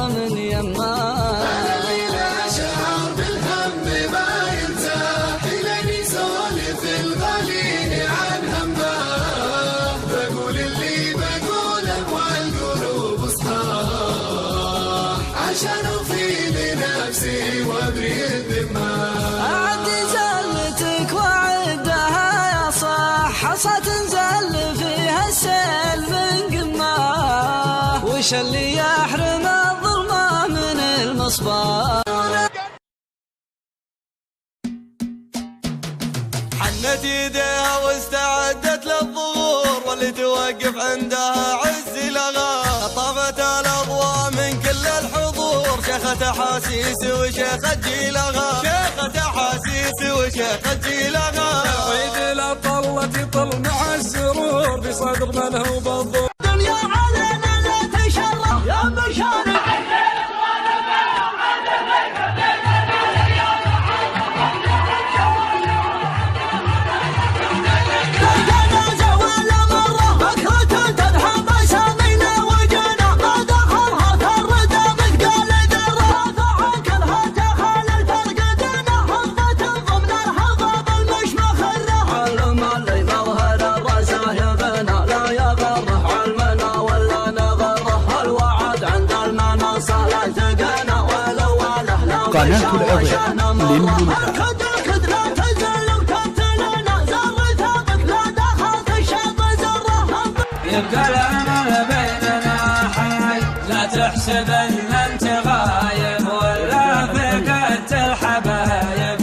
من يماه. أنا شعر بالهم ما يرتاح لين يسولف الغليل عن همه. بقول اللي بقوله والقلوب صحاح عشان أفيد نفسي وأبري الذمة. حصى تنزل فيها السيل من قماه، وش اللي يحرم الظلمة من المصباح. حنت يديها واستعدت للظهور، واللي توقف عندها عز لغا. طافت الاضواء من كل الحضور، شيخة احاسيس وشيخة جيلغا. شيخة احاسيس وشيخة جيلغا. عيد لا طلت يطل مع السرور بصدر من هو بالضور. دنيا علينا لا تشرف يا بشار. قناة العظيم للمنتهى. يبقى الأمل بيننا حي، لا تحسب أن أنت غايب ولا فقدت الحبايب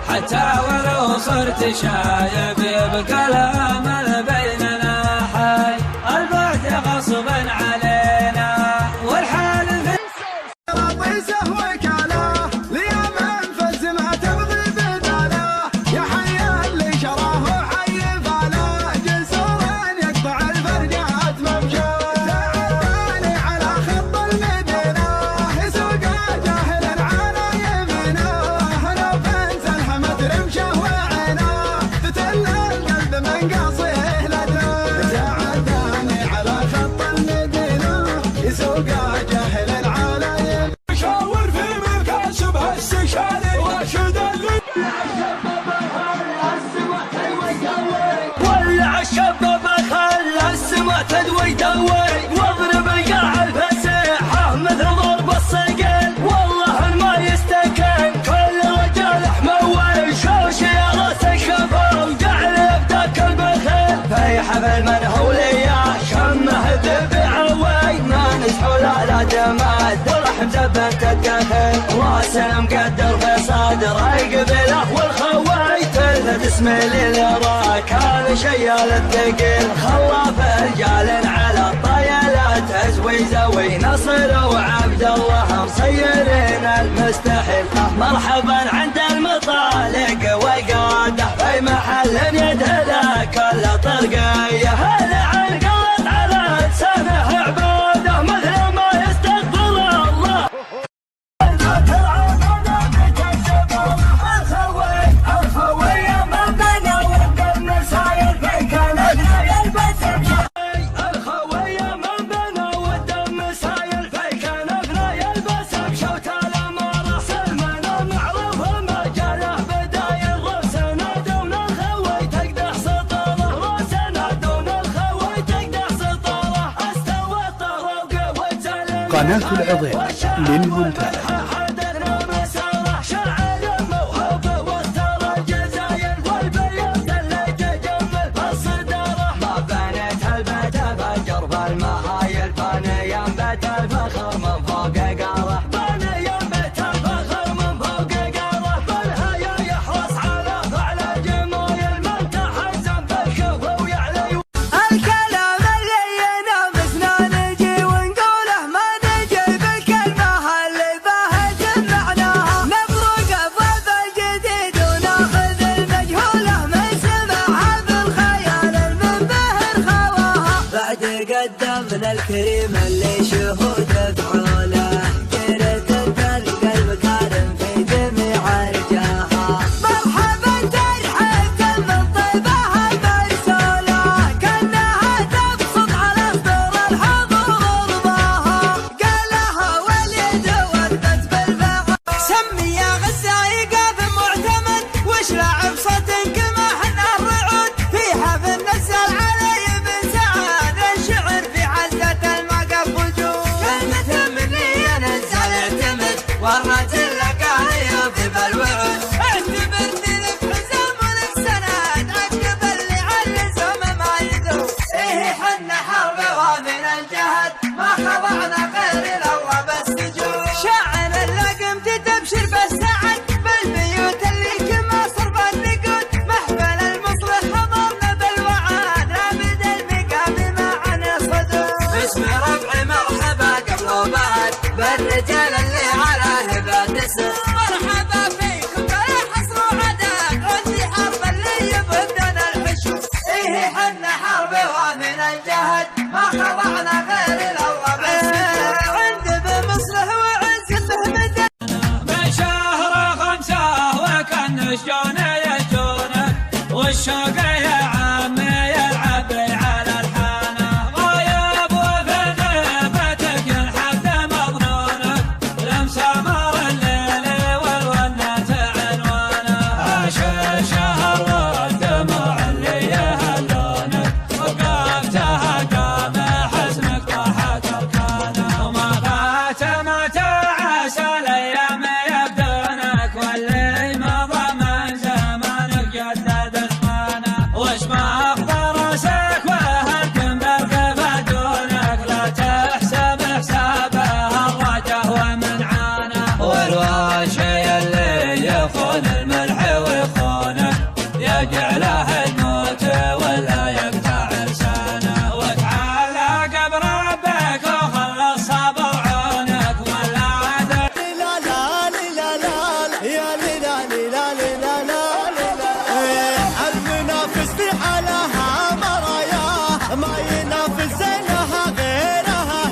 حتى ولو صرت شايب. يبقى الأمل بيننا حي، البعد غصبا علينا والحال في تدوي دوي واضرب القاع الفسيحة مثل ضرب الصقل. والله ما يستكن كل رجال حموي شوش يا راس الشفا وجعل يبداك البخيل. في حفل من هو ليا شمه ذبعوي ما نسحو لا جمال ورحم زبنت الدخل. راسنا مقدر في صدره يقبله والخوي تلفت اسمي للراك. هذا شيال الثقيل خلاف رجال على الطيلات ازوي زوي نصر وعبد الله مصيرين المستحيل. مرحبا عند المطالق والقاده في محل يدهله كل طرقيه. هلا عن قلت على سنه عباده مثل ما يستقبل الله. قناة العظيم للمنتهى. من الكريم اللي شهوده بعونه جرت القلب كارم في جميع رجاها. مرحبا ترحب من طيبها مرسوله كانها تبسط على صدور الحضور ضباها. قالها وليد والرجل لقاني في بالوعد اعتبرني لك حزام ولك سند عقب اللي على زوم ما يدوم ايه حنا حرب ومن الجهد ما خضعنا غير الله بالسجود شاعر اللقم تبشر بالسعد بالبيوت اللي كما صرب النقود محفل المصلح حضرنا بالوعد رابد المقام معنا صدور باسم ربع مرحبا قبل وبعد بالرجال اللي على هبة تسر مرحبا فيكم ولا حصر وعدد عندي حرب اللي يبدنا الحشود ايه حنا حرب ومن الجهد ما خضعنا غير الله بالسجود عند بمصلح وعز بهمده من شهر 5 وكان شجون يجونه والشوق يا عمي يلعب على الحانه غايب وفي غيبتك ينحد مظنونه لمسامر الليل والونة عنوانه عاش الشهر والدموع اللي يهلونه وقفتها قام حزنك طاحت اركانه وما فات ما تعاس الايام يبدونك واللي مضى من زمانك جدد اخوانه وش ما اخضر راسك وهلكم بالقفا دونك لا تحسب حسابه الرجه ومن عانه والواشي اللي يخون الملح ويخونه يجعله الموت ولا يقطع لسانه وتعالى قبر ربك وخلص صبر عونك ولا عاد لا لا لا لا يا لا لا لا لا المنافس في حالها مراياه ما ينافس زينها غيرها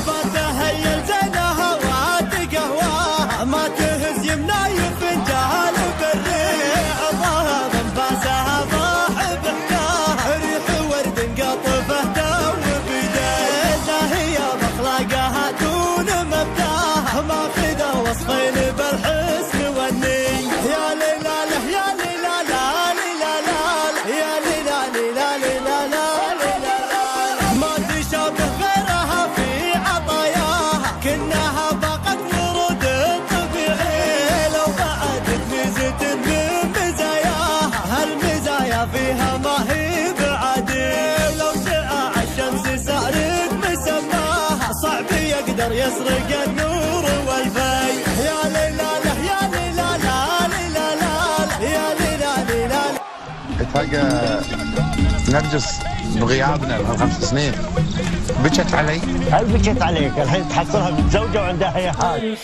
بتهيل زينها وتقهواه ما تهز يمنا يفنجال بالريح ضهب انفاسها صاحب حكاه ريح ورد قطفه تو بيديه هي باخلاقها دون مبداه ماخذه وصفين بالحسن والني يا ليلى يا ليلى لا لا يا ليلى لا لا ما تشابه غيرها في عطاياها كنها باقت ورود طبيعي لو بعدت ميزة من مزاياها هالمزايا فيها ما هي بعدي لو شعاع الشمس سارد مسماها صعب يقدر يسرق النور والفي يا ليلى يا ليلى لا يا ليلى اتفاجأ نرجس بغيابنا من 5 سنين بكت علي. هل بكت عليك الحين تحصلها متزوجه وعندها هي حال